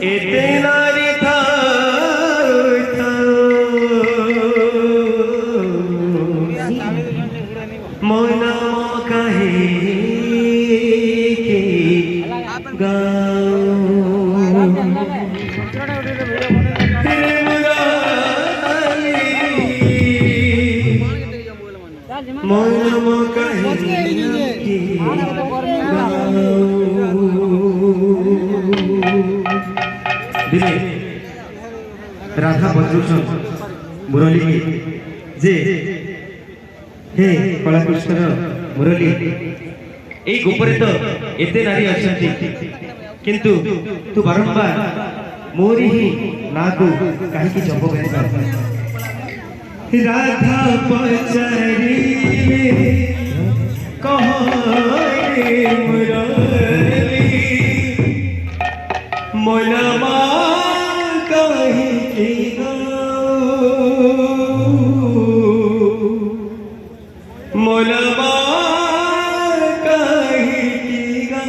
एते नारी था मोना कहे के गाँव मोना कहे के दिने राधा बंधुषण मुरली जे हे कलाकृष्ण मुरली ए गोपरे तो एते नारी अच्छी किंतु तू बारंबार मोरी ही ना को कहीं जप कर राधा पचारी कहो मुरली मोनमा कहीं की मोनमा कहीं की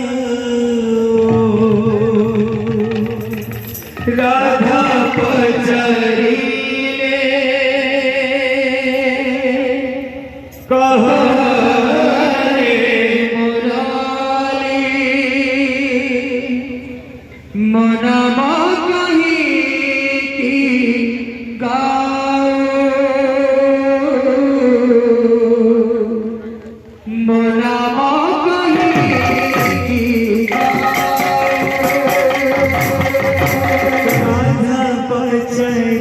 राधा पचारी कहो मोनमा कहीं की गाओ मोनमा कहीं की राधा पचरी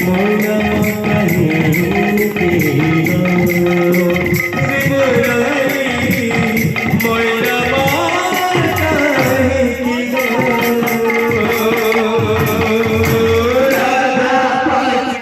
मोना कहीं